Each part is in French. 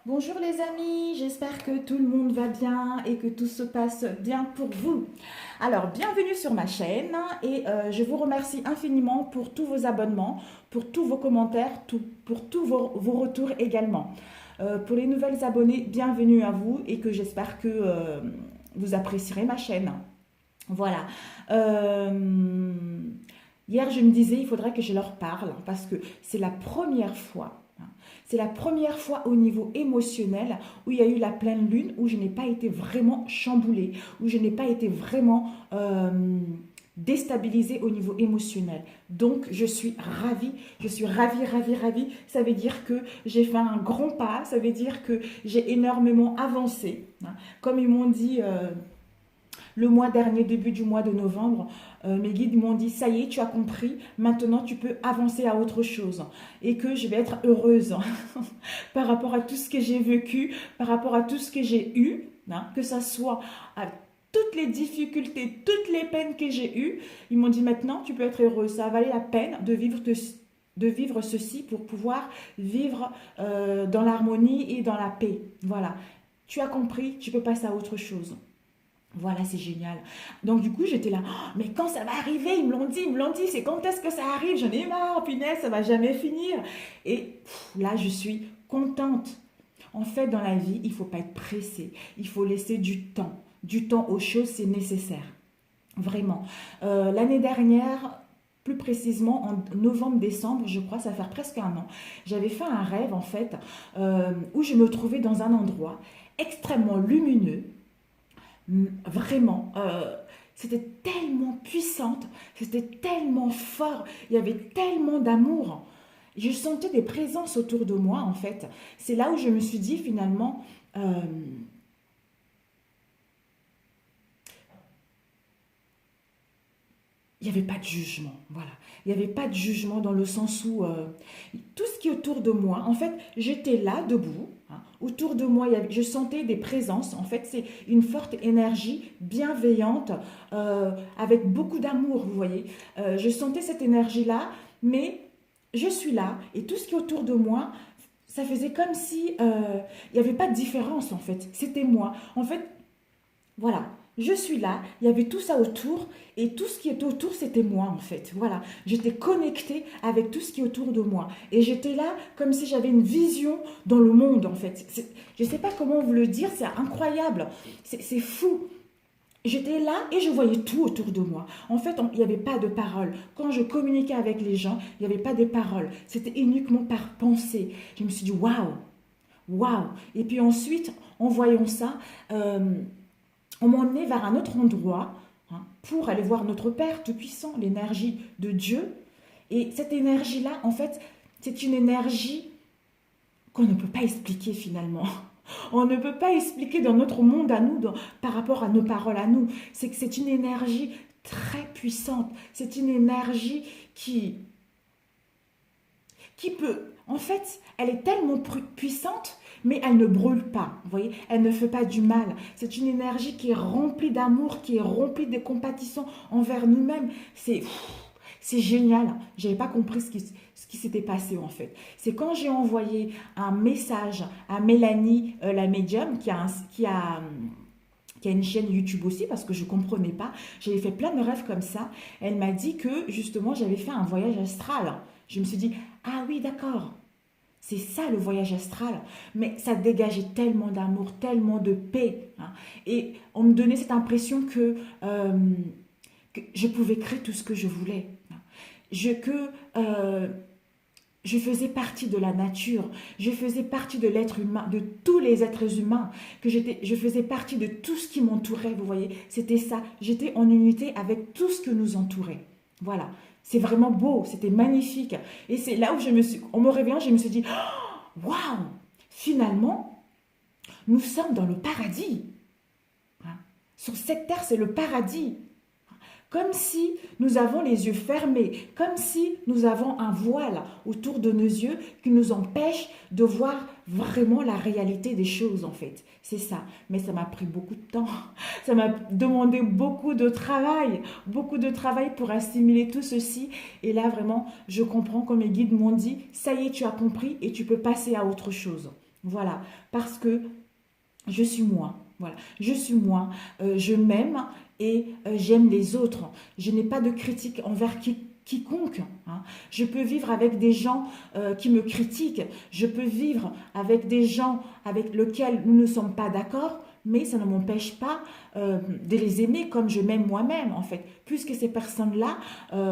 Bonjour les amis, j'espère que tout le monde va bien et que tout se passe bien pour vous. Alors, bienvenue sur ma chaîne et je vous remercie infiniment pour tous vos abonnements, pour tous vos commentaires, pour tous vos retours également. Pour les nouvelles abonnées, bienvenue à vous et que j'espère que vous apprécierez ma chaîne. Voilà. Hier, je me disais, il faudrait que je leur parle parce que c'est la première fois. C'est la première fois au niveau émotionnel où il y a eu la pleine lune, où je n'ai pas été vraiment chamboulée, où je n'ai pas été vraiment déstabilisée au niveau émotionnel. Donc, je suis ravie, ravie, ravie. Ça veut dire que j'ai fait un grand pas, ça veut dire que j'ai énormément avancé. Comme ils m'ont dit le mois dernier, début du mois de novembre, mes guides m'ont dit, ça y est, tu as compris, maintenant tu peux avancer à autre chose et que je vais être heureuse par rapport à tout ce que j'ai vécu, par rapport à tout ce que j'ai eu, que ce soit à toutes les difficultés, toutes les peines que j'ai eues. Ils m'ont dit, maintenant tu peux être heureuse, ça valait la peine de vivre ceci pour pouvoir vivre dans l'harmonie et dans la paix. Voilà, tu as compris, tu peux passer à autre chose. Voilà, c'est génial. Donc du coup, j'étais là, oh, mais quand ça va arriver, ils me l'ont dit, c'est quand est-ce que ça arrive? J'en ai marre, punaise, ça va jamais finir. Et là, je suis contente. En fait, dans la vie, il faut pas être pressé. Il faut laisser du temps. Du temps aux choses, c'est nécessaire. Vraiment. L'année dernière, plus précisément en novembre-décembre, je crois, ça va faire presque un an, j'avais fait un rêve, en fait, où je me trouvais dans un endroit extrêmement lumineux. Vraiment, c'était tellement puissante, c'était tellement fort, il y avait tellement d'amour. Je sentais des présences autour de moi, en fait. C'est là où je me suis dit, finalement, il n'y avait pas de jugement, voilà. Il n'y avait pas de jugement dans le sens où tout ce qui est autour de moi, en fait, j'étais là, debout. Autour de moi, je sentais des présences. En fait, c'est une forte énergie bienveillante, avec beaucoup d'amour, vous voyez. Je sentais cette énergie-là, mais je suis là, et tout ce qui est autour de moi, ça faisait comme si il n'y avait pas de différence, en fait. C'était moi. En fait, voilà, je suis là, il y avait tout ça autour, et tout ce qui est autour, c'était moi en fait. Voilà, j'étais connectée avec tout ce qui est autour de moi. Et j'étais là comme si j'avais une vision dans le monde en fait. Je ne sais pas comment vous le dire, c'est incroyable, c'est fou. J'étais là et je voyais tout autour de moi. En fait, il n'y avait pas de paroles. Quand je communiquais avec les gens, il n'y avait pas de paroles. C'était uniquement par pensée. Je me suis dit, waouh, waouh. Et puis ensuite, en voyant ça, on m'emmenait vers un autre endroit pour aller voir notre Père Tout-Puissant, l'énergie de Dieu. Et cette énergie-là, en fait, c'est une énergie qu'on ne peut pas expliquer finalement. On ne peut pas expliquer dans notre monde à nous, par rapport à nos paroles à nous. C'est que c'est une énergie très puissante. C'est une énergie qui peut... En fait, elle est tellement puissante, mais elle ne brûle pas, vous voyez, elle ne fait pas du mal. C'est une énergie qui est remplie d'amour, qui est remplie de compassion envers nous-mêmes. C'est génial. Je n'avais pas compris ce qui s'était passé en fait. C'est quand j'ai envoyé un message à Mélanie, la médium, qui a une chaîne YouTube aussi, parce que je ne comprenais pas. J'avais fait plein de rêves comme ça. Elle m'a dit que justement, j'avais fait un voyage astral. Je me suis dit, ah oui, d'accord. C'est ça le voyage astral. Mais ça dégageait tellement d'amour, tellement de paix. Et on me donnait cette impression que je pouvais créer tout ce que je voulais. Que je faisais partie de la nature, je faisais partie de l'être humain, de tous les êtres humains, je faisais partie de tout ce qui m'entourait, vous voyez, c'était ça, j'étais en unité avec tout ce que nous entourait, voilà, c'est vraiment beau, c'était magnifique, et c'est là où en me réveillant, je me suis dit, oh, waouh, finalement, nous sommes dans le paradis, sur cette terre, c'est le paradis, comme si nous avons les yeux fermés, comme si nous avons un voile autour de nos yeux qui nous empêche de voir vraiment la réalité des choses en fait. C'est ça. Mais ça m'a pris beaucoup de temps. Ça m'a demandé beaucoup de travail pour assimiler tout ceci. Et là vraiment, je comprends comme mes guides m'ont dit, ça y est, tu as compris et tu peux passer à autre chose. Voilà, parce que je suis moi. Voilà, je suis moi. Je m'aime et j'aime les autres. Je n'ai pas de critique envers quiconque. Hein. Je peux vivre avec des gens qui me critiquent. Je peux vivre avec des gens avec lesquels nous ne sommes pas d'accord, mais ça ne m'empêche pas de les aimer comme je m'aime moi-même, en fait, puisque ces personnes-là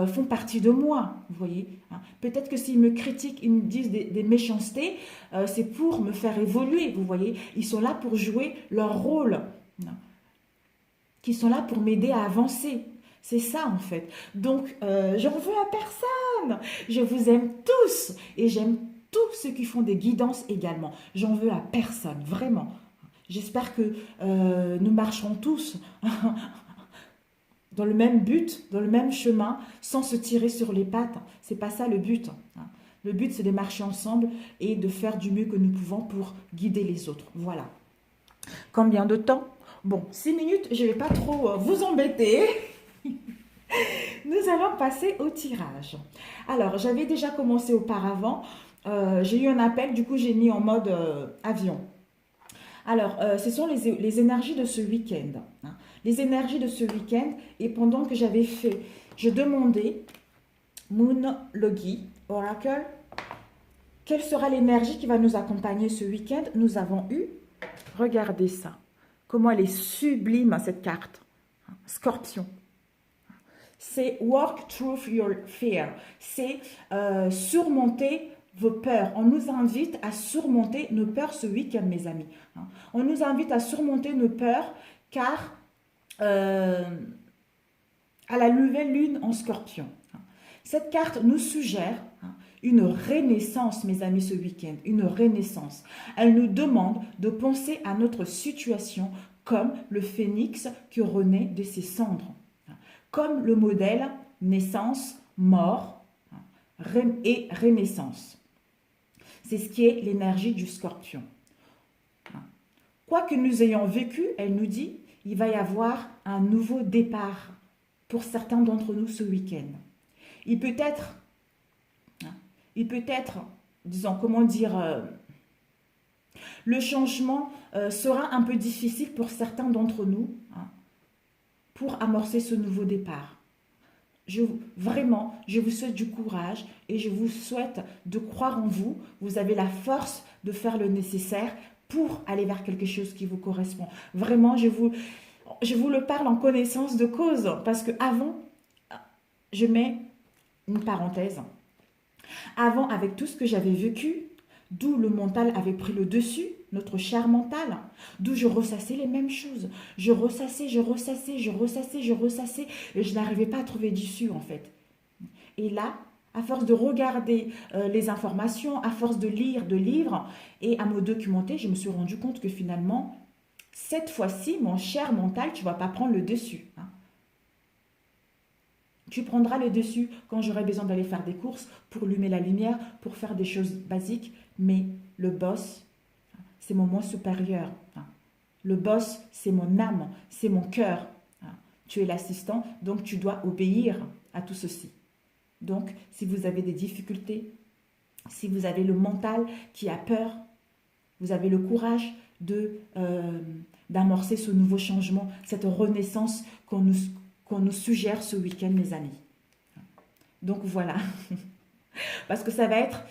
font partie de moi, vous voyez. Hein. Peut-être que s'ils me critiquent, ils me disent des méchancetés, c'est pour me faire évoluer, vous voyez. Ils sont là pour jouer leur rôle, hein, qui sont là pour m'aider à avancer. C'est ça, en fait. Donc, j'en veux à personne. Je vous aime tous et j'aime tous ceux qui font des guidances également. J'en veux à personne, vraiment. J'espère que nous marcherons tous dans le même but, dans le même chemin, sans se tirer sur les pattes. C'est pas ça le but. Hein. Le but, c'est de marcher ensemble et de faire du mieux que nous pouvons pour guider les autres. Voilà. Combien de temps? Bon, 6 minutes, je ne vais pas trop vous embêter. Nous allons passer au tirage. Alors, j'avais déjà commencé auparavant. J'ai eu un appel, du coup, j'ai mis en mode avion. Alors, ce sont les énergies de ce week-end. Hein. Les énergies de ce week-end, et pendant que j'avais fait, je demandais, Moon Logi, Oracle, quelle sera l'énergie qui va nous accompagner ce week-end? Nous avons eu, regardez ça, comment elle est sublime cette carte. Scorpion. C'est work through your fear. C'est surmonter vos peurs. On nous invite à surmonter nos peurs ce week-end, mes amis. On nous invite à surmonter nos peurs car à la nouvelle lune en Scorpion. Cette carte nous suggère une renaissance, mes amis, ce week-end. Une renaissance. Elle nous demande de penser à notre situation comme le phénix qui renaît de ses cendres. Comme le modèle naissance, mort et renaissance. C'est ce qui est l'énergie du Scorpion. Quoi que nous ayons vécu, elle nous dit, il va y avoir un nouveau départ pour certains d'entre nous ce week-end. Il peut être, disons, comment dire, le changement sera un peu difficile pour certains d'entre nous pour amorcer ce nouveau départ. Vraiment, je vous souhaite du courage et je vous souhaite de croire en vous. Vous avez la force de faire le nécessaire pour aller vers quelque chose qui vous correspond. Vraiment, je vous le parle en connaissance de cause parce que avant, je mets une parenthèse. Avant, avec tout ce que j'avais vécu, d'où le mental avait pris le dessus, notre cher mental, d'où je ressassais les mêmes choses. Je ressassais, et je n'arrivais pas à trouver d'issue en fait. Et là, à force de regarder les informations, à force de lire de livres et à me documenter, je me suis rendu compte que finalement, cette fois-ci, mon cher mental, tu ne vas pas prendre le dessus. Hein. Tu prendras le dessus quand j'aurai besoin d'aller faire des courses, pour allumer la lumière, pour faire des choses basiques. Mais le boss, c'est mon moi supérieur. Le boss, c'est mon âme, c'est mon cœur. Tu es l'assistant, donc tu dois obéir à tout ceci. Donc, si vous avez des difficultés, si vous avez le mental qui a peur, vous avez le courage d'amorcer ce nouveau changement, cette renaissance qu'on nous suggère ce week-end, mes amis. Donc voilà, parce que ça va être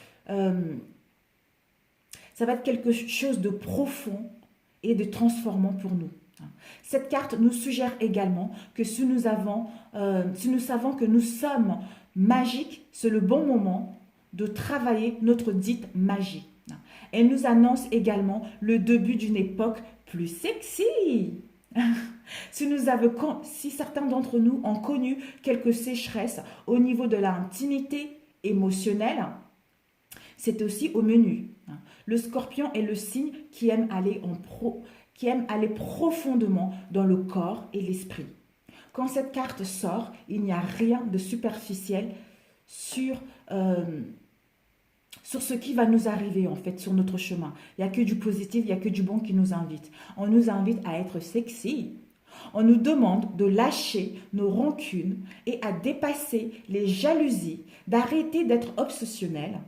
quelque chose de profond et de transformant pour nous. Cette carte nous suggère également que si nous savons que nous sommes magiques, c'est le bon moment de travailler notre dite magie. Elle nous annonce également le début d'une époque plus sexy. Si certains d'entre nous ont connu quelques sécheresses au niveau de l'intimité émotionnelle, c'est aussi au menu. Le Scorpion est le signe qui aime aller profondément dans le corps et l'esprit. Quand cette carte sort, il n'y a rien de superficiel sur ce qui va nous arriver en fait sur notre chemin. Il n'y a que du positif, il n'y a que du bon qui nous invite. On nous invite à être sexy. On nous demande de lâcher nos rancunes et à dépasser les jalousies, d'arrêter d'être obsessionnel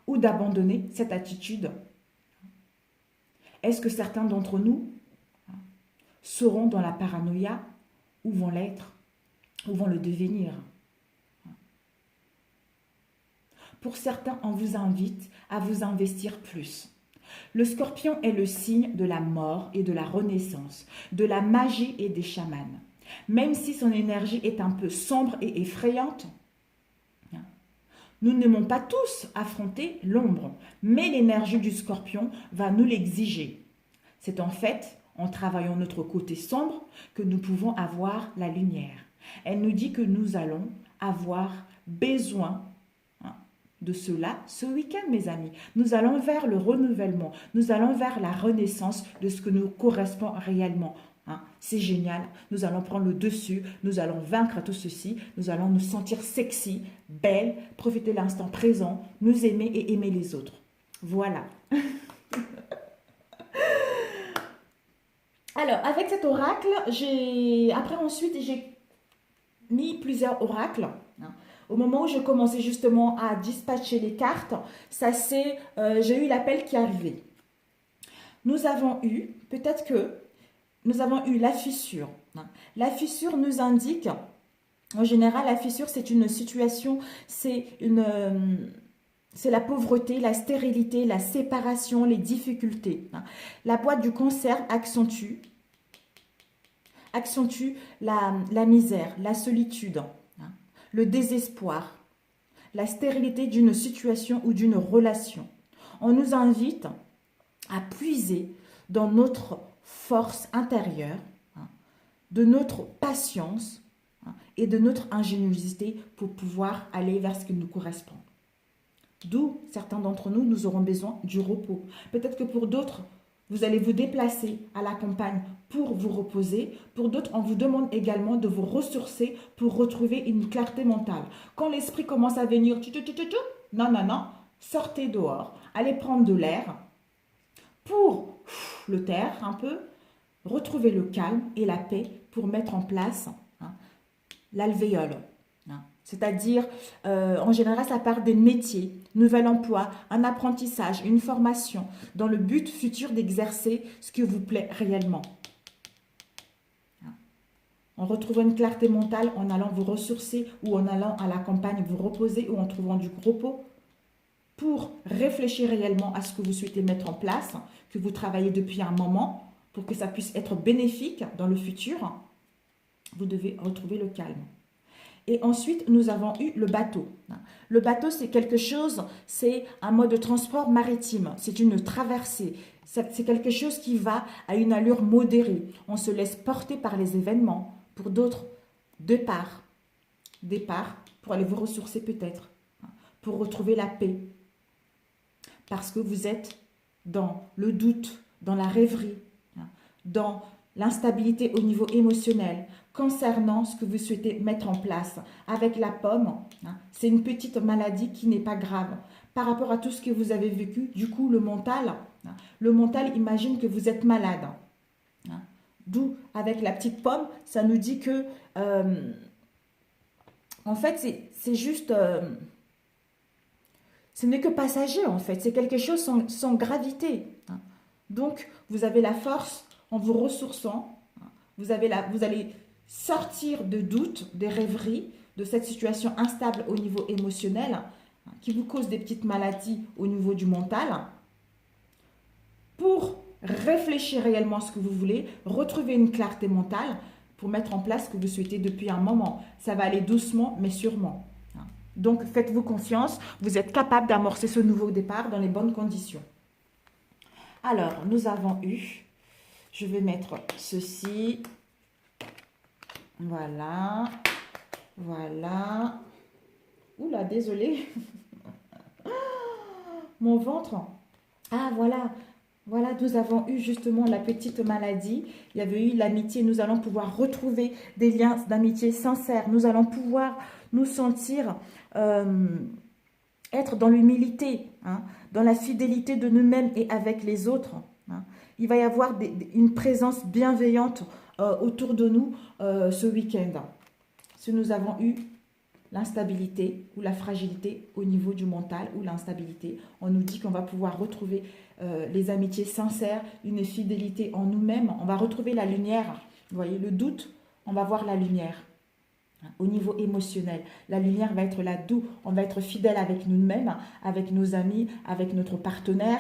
ou d'abandonner cette attitude Est-ce que certains d'entre nous seront dans la paranoïa ou vont l'être, ou vont le devenir? Pour certains, on vous invite à vous investir plus. Le scorpion est le signe de la mort et de la renaissance, de la magie et des chamans. Même si son énergie est un peu sombre et effrayante, nous n'aimons pas tous affronter l'ombre, mais l'énergie du scorpion va nous l'exiger. C'est en fait en travaillant notre côté sombre que nous pouvons avoir la lumière. Elle nous dit que nous allons avoir besoin de cela ce week-end, mes amis. Nous allons vers le renouvellement, nous allons vers la renaissance de ce que nous correspond réellement. C'est génial, nous allons prendre le dessus, nous allons vaincre tout ceci, nous allons nous sentir sexy, belle, profiter de l'instant présent, nous aimer et aimer les autres. Voilà. Alors, avec cet oracle, ensuite, j'ai mis plusieurs oracles. Au moment où je commençais justement à dispatcher les cartes, j'ai eu l'appel qui arrivait. Nous avons eu la fissure. La fissure nous indique, en général, la fissure, c'est une situation, c'est la pauvreté, la stérilité, la séparation, les difficultés. La boîte du cancer accentue la misère, la solitude, le désespoir, la stérilité d'une situation ou d'une relation. On nous invite à puiser dans notre force intérieure, de notre patience et de notre ingéniosité pour pouvoir aller vers ce qui nous correspond. D'où certains d'entre nous, nous aurons besoin du repos. Peut-être que pour d'autres, vous allez vous déplacer à la campagne pour vous reposer. Pour d'autres, on vous demande également de vous ressourcer pour retrouver une clarté mentale. Quand l'esprit commence à venir, non, sortez dehors, allez prendre de l'air pour le taire un peu, retrouver le calme et la paix pour mettre en place l'alvéole. C'est-à-dire, en général, ça part des métiers, nouvel emploi, un apprentissage, une formation, dans le but futur d'exercer ce qui vous plaît réellement. En retrouvant une clarté mentale, en allant vous ressourcer ou en allant à la campagne vous reposer ou en trouvant du repos pour réfléchir réellement à ce que vous souhaitez mettre en place, que vous travaillez depuis un moment, pour que ça puisse être bénéfique dans le futur, vous devez retrouver le calme. Et ensuite, nous avons eu le bateau. Le bateau, c'est quelque chose, c'est un mode de transport maritime. C'est une traversée. C'est quelque chose qui va à une allure modérée. On se laisse porter par les événements. Pour d'autres, départ. Départ pour aller vous ressourcer peut-être. Pour retrouver la paix. Parce que vous êtes dans le doute, dans la rêverie, dans l'instabilité au niveau émotionnel, concernant ce que vous souhaitez mettre en place. Avec la pomme, c'est une petite maladie qui n'est pas grave. Par rapport à tout ce que vous avez vécu, du coup, le mental imagine que vous êtes malade. D'où, avec la petite pomme, ça nous dit que, en fait, c'est juste... ce n'est que passager, en fait. C'est quelque chose sans gravité. Donc, vous avez la force en vous ressourçant. Vous allez sortir de doutes, des rêveries, de cette situation instable au niveau émotionnel qui vous cause des petites maladies au niveau du mental pour réfléchir réellement à ce que vous voulez, retrouver une clarté mentale pour mettre en place ce que vous souhaitez depuis un moment. Ça va aller doucement mais sûrement. Donc faites-vous confiance, vous êtes capable d'amorcer ce nouveau départ dans les bonnes conditions. Alors, nous avons eu, je vais mettre ceci. Voilà, voilà. Oula, désolée. Mon ventre. Ah, voilà. Voilà, nous avons eu justement la petite maladie. Il y avait eu l'amitié. Nous allons pouvoir retrouver des liens d'amitié sincères. Nous allons pouvoir nous sentir être dans l'humilité, dans la fidélité de nous-mêmes et avec les autres. Il va y avoir une présence bienveillante autour de nous ce week-end. Si nous avons eu l'instabilité ou la fragilité au niveau du mental ou l'instabilité. On nous dit qu'on va pouvoir retrouver les amitiés sincères, une fidélité en nous-mêmes. On va retrouver la lumière. Vous voyez, le doute, on va voir la lumière. Au niveau émotionnel, la lumière va être là d'où on va être fidèle avec nous-mêmes, avec nos amis, avec notre partenaire,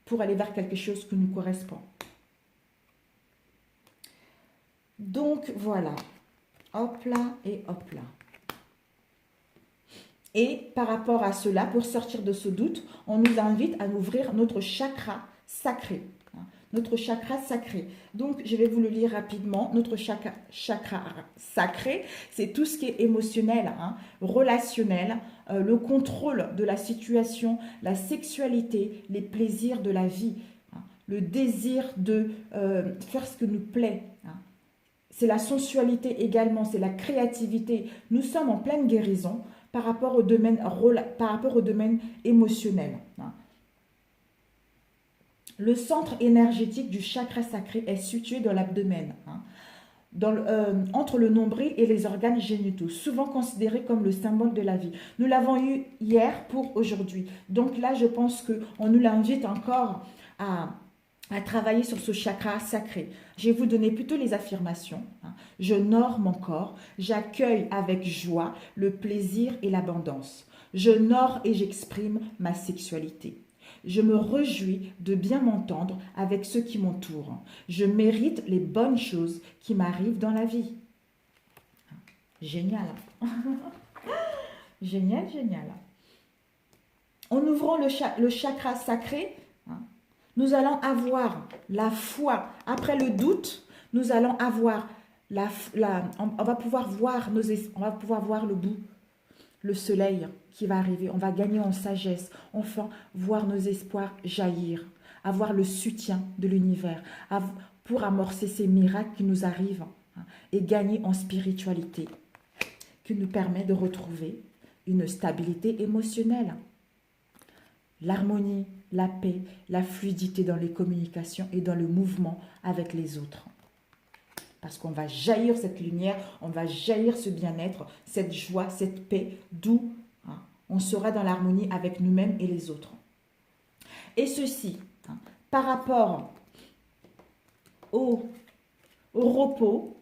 pour aller vers quelque chose qui nous correspond. Donc voilà, hop là et hop là. Et par rapport à cela, pour sortir de ce doute, on nous invite à ouvrir notre chakra sacré. Notre chakra sacré. Donc, je vais vous le lire rapidement. Notre chakra sacré, c'est tout ce qui est émotionnel, relationnel, le contrôle de la situation, la sexualité, les plaisirs de la vie, le désir de faire ce que nous plaît. C'est la sensualité également, c'est la créativité. Nous sommes en pleine guérison par rapport au domaine émotionnel. Le centre énergétique du chakra sacré est situé dans l'abdomen, entre le nombril et les organes génitaux, souvent considéré comme le symbole de la vie. Nous l'avons eu hier pour aujourd'hui. Donc là, je pense qu'on nous l'invite encore à travailler sur ce chakra sacré. Je vais vous donner plutôt les affirmations. J'honore mon corps, j'accueille avec joie le plaisir et l'abondance. J'honore et j'exprime ma sexualité. Je me réjouis de bien m'entendre avec ceux qui m'entourent. Je mérite les bonnes choses qui m'arrivent dans la vie. Génial. Génial, génial. En ouvrant le chakra sacré, nous allons avoir la foi. Après le doute, nous allons avoir on va pouvoir voir le bout, le soleil qui va arriver. On va gagner en sagesse, enfin voir nos espoirs jaillir, avoir le soutien de l'univers pour amorcer ces miracles qui nous arrivent et gagner en spiritualité, qui nous permet de retrouver une stabilité émotionnelle, l'harmonie, la paix, la fluidité dans les communications et dans le mouvement avec les autres. Parce qu'on va jaillir cette lumière, on va jaillir ce bien-être, cette joie, cette paix, d'où on sera dans l'harmonie avec nous-mêmes et les autres. Et ceci, par rapport au repos,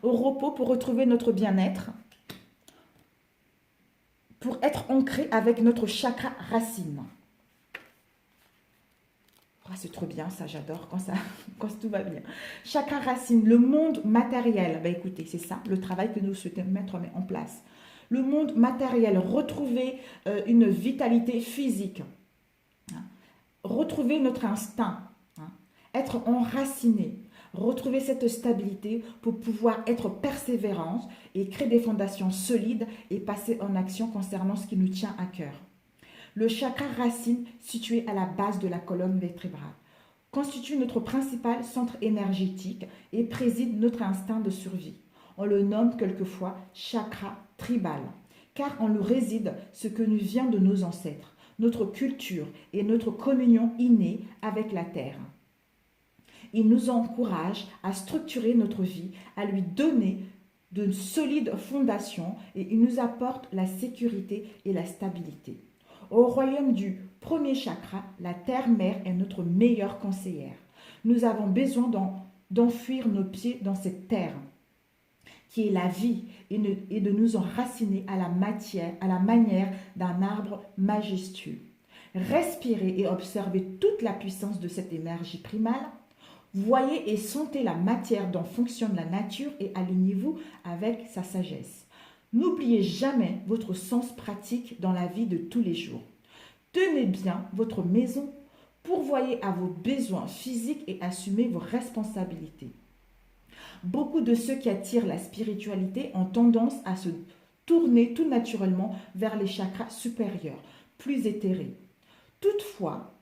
au repos pour retrouver notre bien-être, pour être ancré avec notre chakra racine. Oh, c'est trop bien, ça, j'adore quand tout va bien. Chakra racine, le monde matériel. Ben, écoutez, c'est ça, le travail que nous souhaitons mettre en place. Le monde matériel, retrouver une vitalité physique, retrouver notre instinct, être enraciné, retrouver cette stabilité pour pouvoir être persévérant et créer des fondations solides et passer en action concernant ce qui nous tient à cœur. Le chakra racine, situé à la base de la colonne vertébrale, constitue notre principal centre énergétique et préside notre instinct de survie. On le nomme quelquefois chakra tribal, car en lui réside ce que nous vient de nos ancêtres, notre culture et notre communion innée avec la terre. Il nous encourage à structurer notre vie, à lui donner de solides fondations et il nous apporte la sécurité et la stabilité. Au royaume du premier chakra, la terre-mère est notre meilleure conseillère. Nous avons besoin d'enfuir nos pieds dans cette terre qui est la vie et de nous enraciner à la manière d'un arbre majestueux. Respirez et observez toute la puissance de cette énergie primale. Voyez et sentez la matière dont fonctionne la nature et alignez-vous avec sa sagesse. N'oubliez jamais votre sens pratique dans la vie de tous les jours. Tenez bien votre maison, pourvoyez à vos besoins physiques et assumez vos responsabilités. Beaucoup de ceux qui attirent la spiritualité ont tendance à se tourner tout naturellement vers les chakras supérieurs, plus éthérés. Toutefois,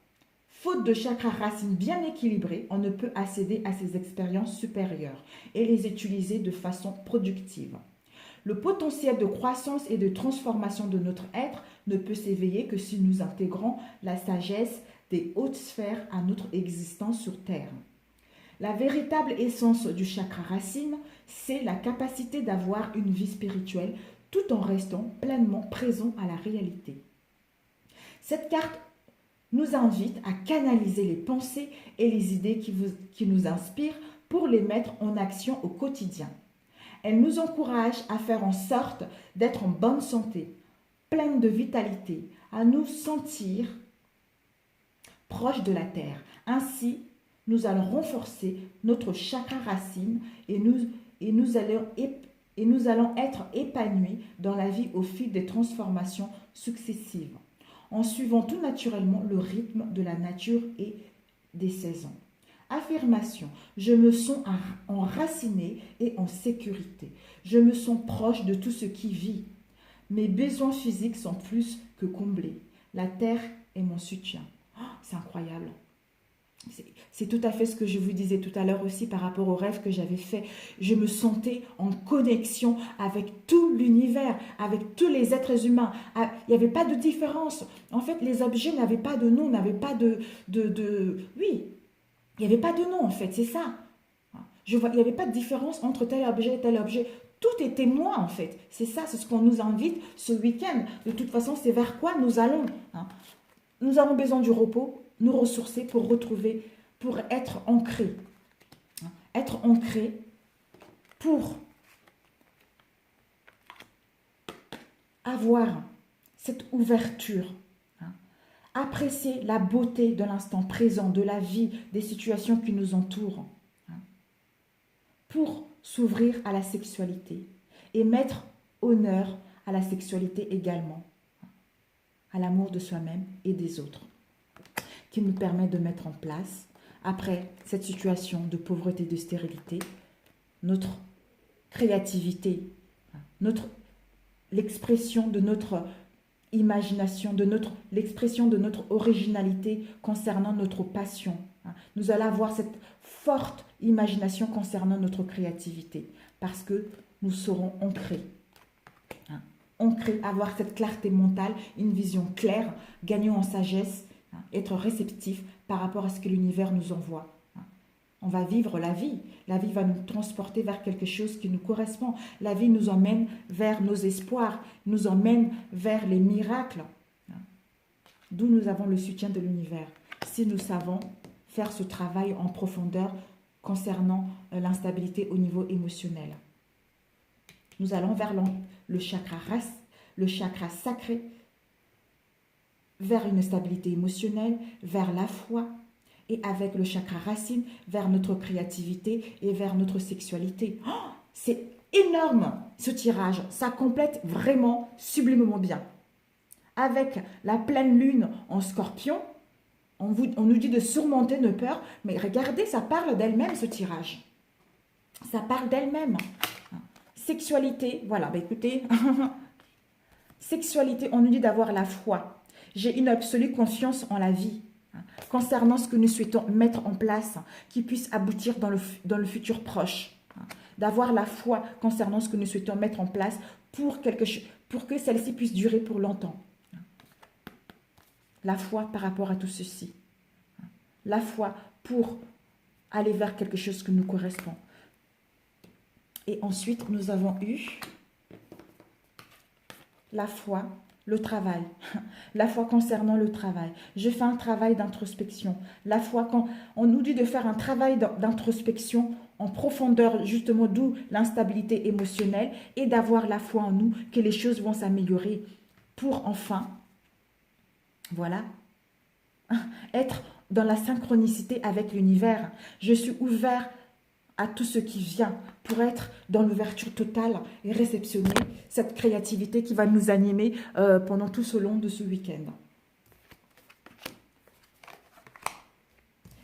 faute de chakras racines bien équilibrés, on ne peut accéder à ces expériences supérieures et les utiliser de façon productive. Le potentiel de croissance et de transformation de notre être ne peut s'éveiller que si nous intégrons la sagesse des hautes sphères à notre existence sur Terre. La véritable essence du chakra racine, c'est la capacité d'avoir une vie spirituelle tout en restant pleinement présent à la réalité. Cette carte nous invite à canaliser les pensées et les idées qui nous inspirent pour les mettre en action au quotidien. Elle nous encourage à faire en sorte d'être en bonne santé, pleine de vitalité, à nous sentir proches de la terre. Ainsi, nous allons renforcer notre chakra racine et nous allons être épanouis dans la vie au fil des transformations successives, en suivant tout naturellement le rythme de la nature et des saisons. Affirmation, je me sens enraciné et en sécurité. Je me sens proche de tout ce qui vit. Mes besoins physiques sont plus que comblés. La terre est mon soutien. Oh, c'est incroyable. C'est tout à fait ce que je vous disais tout à l'heure aussi par rapport au rêve que j'avais fait. Je me sentais en connexion avec tout l'univers, avec tous les êtres humains. Il n'y avait pas de différence. En fait, les objets n'avaient pas de nom, n'avaient pas Oui, il n'y avait pas de nom en fait, c'est ça. Il n'y avait pas de différence entre tel objet et tel objet. Tout était moi en fait. C'est ça, c'est ce qu'on nous invite ce week-end. De toute façon, c'est vers quoi nous allons. Nous avons besoin du repos, nous ressourcer pour retrouver, pour être ancrés. Être ancrés pour avoir cette ouverture. Apprécier la beauté de l'instant présent, de la vie, des situations qui nous entourent. Pour s'ouvrir à la sexualité et mettre honneur à la sexualité également, à l'amour de soi-même et des autres, qui nous permet de mettre en place, après cette situation de pauvreté, de stérilité, notre créativité, l'expression de notre imagination, l'expression de notre originalité concernant notre passion. Nous allons avoir cette forte imagination concernant notre créativité parce que nous serons ancrés. Ancrés, avoir cette clarté mentale, une vision claire, gagner en sagesse, être réceptif par rapport à ce que l'univers nous envoie. On va vivre la vie. La vie va nous transporter vers quelque chose qui nous correspond. La vie nous emmène vers nos espoirs, nous emmène vers les miracles. D'où nous avons le soutien de l'univers. Si nous savons faire ce travail en profondeur concernant l'instabilité au niveau émotionnel. Nous allons vers le chakra sacré, vers une stabilité émotionnelle, vers la foi, et avec le chakra racine, vers notre créativité et vers notre sexualité. Oh, c'est énorme ce tirage, ça complète vraiment sublimement bien. Avec la pleine lune en scorpion, on nous dit de surmonter nos peurs, mais regardez, ça parle d'elle-même ce tirage. Ça parle d'elle-même. Sexualité, voilà, écoutez, sexualité, on nous dit d'avoir la foi. J'ai une absolue confiance en la vie. Concernant ce que nous souhaitons mettre en place, qui puisse aboutir dans le futur proche. D'avoir la foi concernant ce que nous souhaitons mettre en place pour que celle-ci puisse durer pour longtemps. La foi par rapport à tout ceci. La foi pour aller vers quelque chose qui nous correspond. Et ensuite, nous avons eu la foi, le travail. La foi concernant le travail. Je fais un travail d'introspection. La foi, quand on nous dit de faire un travail d'introspection en profondeur, justement, d'où l'instabilité émotionnelle, et d'avoir la foi en nous que les choses vont s'améliorer pour enfin, voilà, être dans la synchronicité avec l'univers. Je suis ouvert à tout ce qui vient pour être dans l'ouverture totale et réceptionner cette créativité qui va nous animer pendant tout ce long de ce week-end.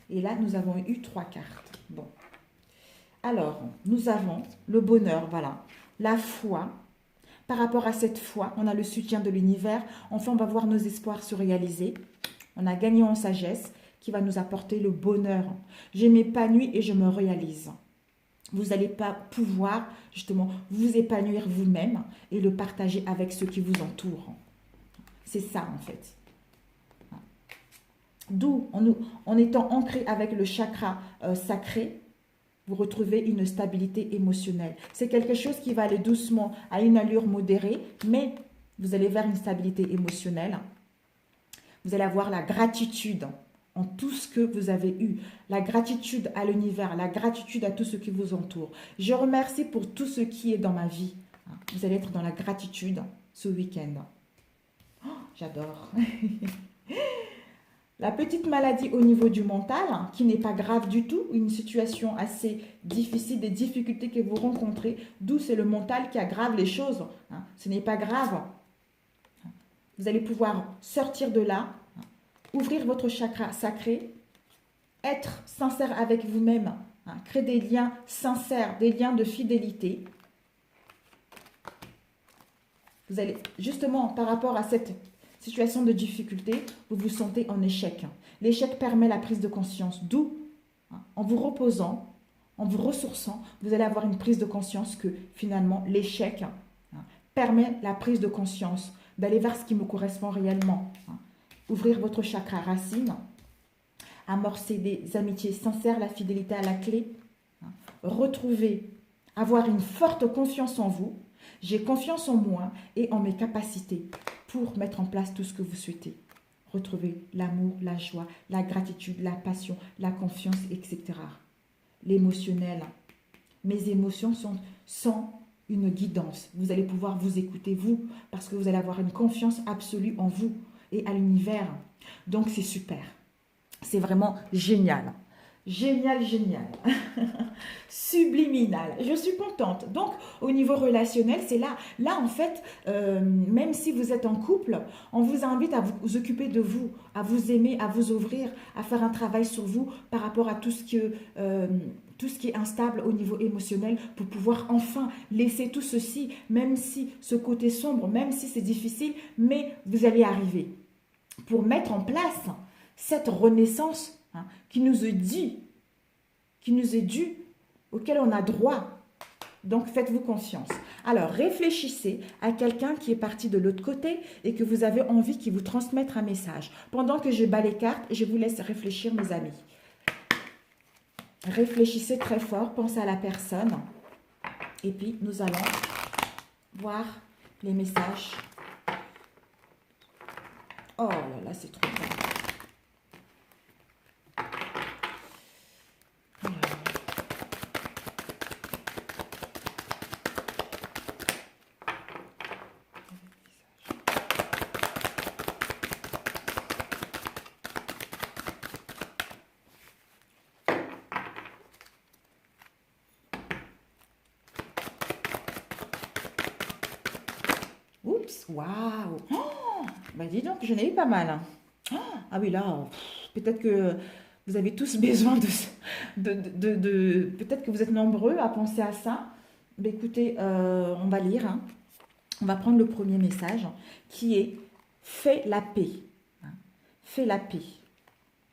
Et là, nous avons eu 3 cartes. Bon. Alors, nous avons le bonheur, voilà. La foi. Par rapport à cette foi, on a le soutien de l'univers. Enfin, on va voir nos espoirs se réaliser. On a gagné en sagesse qui va nous apporter le bonheur. Je m'épanouis et je me réalise. Vous n'allez pas pouvoir justement vous épanouir vous-même et le partager avec ceux qui vous entourent. C'est ça en fait. D'où, en étant ancré avec le chakra sacré, vous retrouvez une stabilité émotionnelle. C'est quelque chose qui va aller doucement à une allure modérée, mais vous allez vers une stabilité émotionnelle. Vous allez avoir la gratitude en tout ce que vous avez eu, la gratitude à l'univers, la gratitude à tout ce qui vous entoure. Je remercie pour tout ce qui est dans ma vie. Vous allez être dans la gratitude ce week-end. Oh, j'adore. La petite maladie au niveau du mental, qui n'est pas grave du tout, une situation assez difficile, des difficultés que vous rencontrez, d'où c'est le mental qui aggrave les choses. Ce n'est pas grave. Vous allez pouvoir sortir de là, ouvrir votre chakra sacré, être sincère avec vous-même, créer des liens sincères, des liens de fidélité. Vous allez, justement, par rapport à cette situation de difficulté, vous vous sentez en échec. L'échec permet la prise de conscience, d'où, en vous reposant, en vous ressourçant, vous allez avoir une prise de conscience que finalement l'échec permet la prise de conscience, d'aller vers ce qui me correspond réellement. Ouvrir votre chakra racine, amorcer des amitiés sincères, la fidélité à la clé, retrouver, avoir une forte confiance en vous. J'ai confiance en moi et en mes capacités pour mettre en place tout ce que vous souhaitez. Retrouver l'amour, la joie, la gratitude, la passion, la confiance, etc. L'émotionnel. Mes émotions sont sans une guidance. Vous allez pouvoir vous écouter, vous, parce que vous allez avoir une confiance absolue en vous et à l'univers. Donc, c'est super. C'est vraiment génial. Génial, génial. Subliminal. Je suis contente. Donc, au niveau relationnel, c'est là. Là, en fait, même si vous êtes en couple, on vous invite à vous occuper de vous, à vous aimer, à vous ouvrir, à faire un travail sur vous par rapport à tout ce qui est instable au niveau émotionnel pour pouvoir enfin laisser tout ceci, même si ce côté sombre, même si c'est difficile, mais vous allez arriver pour mettre en place cette renaissance qui nous est due, auquel on a droit. Donc, faites-vous confiance. Alors, réfléchissez à quelqu'un qui est parti de l'autre côté et que vous avez envie qu'il vous transmette un message. Pendant que je bats les cartes, je vous laisse réfléchir, mes amis. Réfléchissez très fort, pensez à la personne. Et puis, nous allons voir les messages. Oh là là, c'est trop bien. Oups, waouh. Oh, bah dis donc, j'en ai eu pas mal. Ah oui, là, peut-être que vous avez tous besoin peut-être que vous êtes nombreux à penser à ça. Mais écoutez, on va lire. On va prendre le premier message qui est « Fais la paix ». Fais la paix.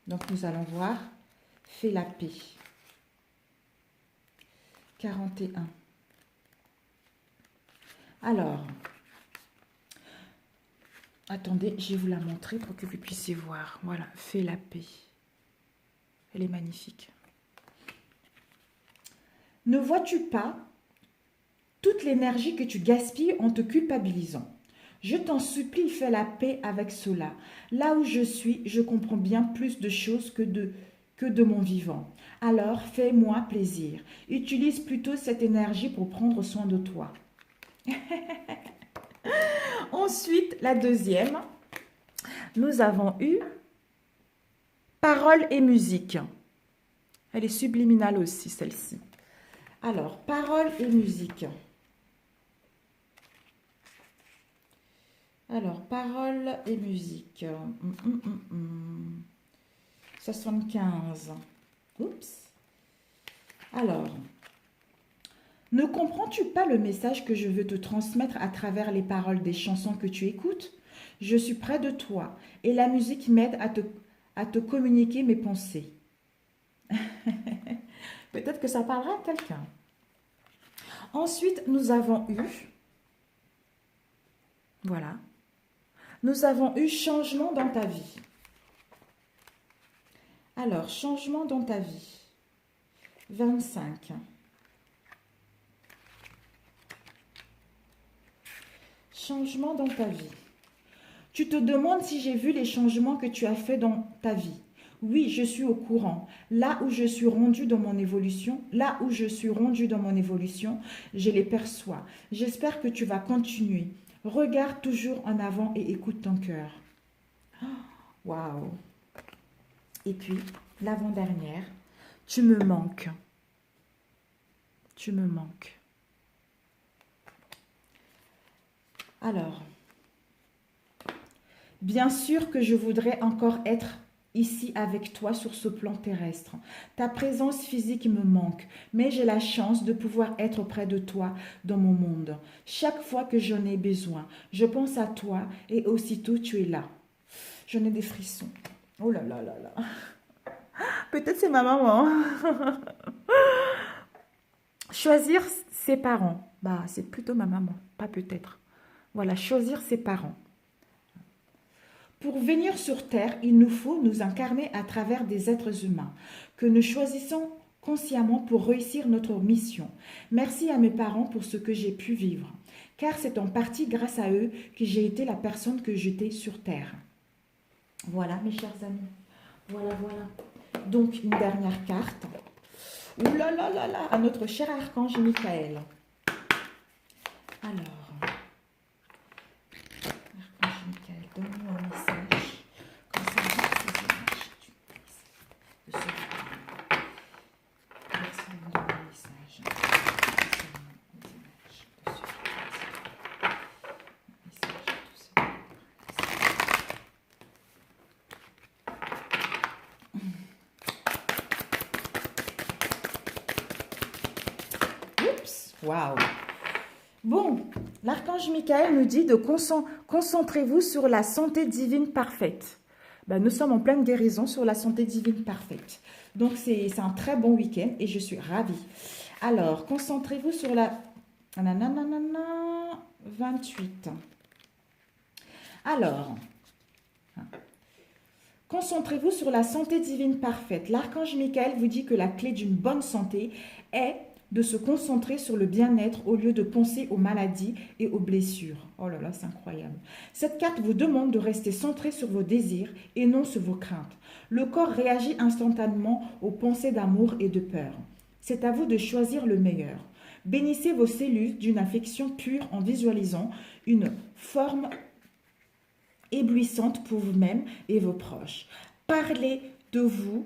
Donc, nous allons voir « Fais la paix ». 41. Alors, attendez, je vais vous la montrer pour que vous puissiez voir. Voilà, « Fais la paix ». Elle est magnifique. Ne vois-tu pas toute l'énergie que tu gaspilles en te culpabilisant? Je t'en supplie, fais la paix avec cela. Là où je suis, je comprends bien plus de choses que de mon vivant. Alors, fais-moi plaisir. Utilise plutôt cette énergie pour prendre soin de toi. Ensuite, la deuxième, nous avons eu paroles et musique. Elle est subliminale aussi, celle-ci. Alors, paroles et musique. Alors, paroles et musique. 75. Oups. Alors, ne comprends-tu pas le message que je veux te transmettre à travers les paroles des chansons que tu écoutes? Je suis près de toi et la musique m'aide à te communiquer mes pensées. Peut-être que ça parlera à quelqu'un. Ensuite, nous avons eu, voilà, nous avons eu changement dans ta vie. Alors, changement dans ta vie. 25. Changement dans ta vie. Tu te demandes si j'ai vu les changements que tu as faits dans ta vie. Oui, je suis au courant. Là où je suis rendu dans mon évolution, je les perçois. J'espère que tu vas continuer. Regarde toujours en avant et écoute ton cœur. Waouh! Et puis, l'avant-dernière, tu me manques. Tu me manques. Alors, bien sûr que je voudrais encore être ici avec toi sur ce plan terrestre. Ta présence physique me manque, mais j'ai la chance de pouvoir être auprès de toi dans mon monde. Chaque fois que j'en ai besoin, je pense à toi et aussitôt tu es là. J'en ai des frissons. Oh là là là là. Peut-être c'est ma maman. Choisir ses parents. Bah, c'est plutôt ma maman, pas peut-être. Voilà, choisir ses parents. Pour venir sur Terre, il nous faut nous incarner à travers des êtres humains que nous choisissons consciemment pour réussir notre mission. Merci à mes parents pour ce que j'ai pu vivre, car c'est en partie grâce à eux que j'ai été la personne que j'étais sur Terre. Voilà, mes chers amis. Voilà, voilà. Donc, une dernière carte. Ouh là là là là, à notre cher archange Michael. Alors, archange Michael, donne-nous un message concernant ces images. De ce merci de me donner un message concernant les images de ce message tout ça. Oups, waouh. Bon, l'archange Michael nous dit de concentrez-vous sur la santé divine parfaite. Ben, nous sommes en pleine guérison sur la santé divine parfaite. Donc, c'est un très bon week-end et je suis ravie. Alors, concentrez-vous sur la... 28. Alors, concentrez-vous sur la santé divine parfaite. L'archange Michael vous dit que la clé d'une bonne santé est de se concentrer sur le bien-être au lieu de penser aux maladies et aux blessures. Oh là là, c'est incroyable. Cette carte vous demande de rester centré sur vos désirs et non sur vos craintes. Le corps réagit instantanément aux pensées d'amour et de peur. C'est à vous de choisir le meilleur. Bénissez vos cellules d'une affection pure en visualisant une forme éblouissante pour vous-même et vos proches. Parlez de vous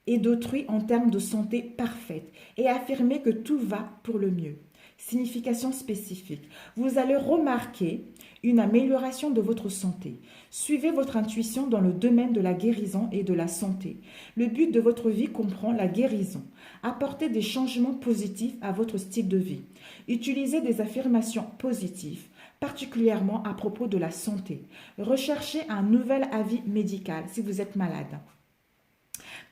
et d'autrui en termes de santé parfaite et affirmez que tout va pour le mieux. Signification spécifique. Vous allez remarquer une amélioration de votre santé. Suivez votre intuition dans le domaine de la guérison et de la santé. Le but de votre vie comprend la guérison. Apportez des changements positifs à votre style de vie. Utilisez des affirmations positives, particulièrement à propos de la santé. Recherchez un nouvel avis médical si vous êtes malade.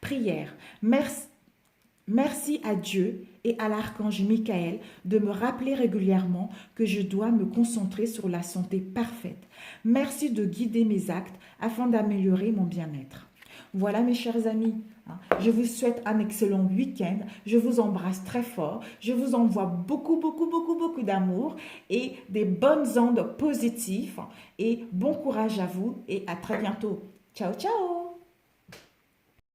Prière. Merci à Dieu et à l'archange Michael de me rappeler régulièrement que je dois me concentrer sur la santé parfaite. Merci de guider mes actes afin d'améliorer mon bien-être. Voilà mes chers amis, je vous souhaite un excellent week-end. Je vous embrasse très fort. Je vous envoie beaucoup d'amour et des bonnes ondes positives. Et bon courage à vous et à très bientôt. Ciao, ciao!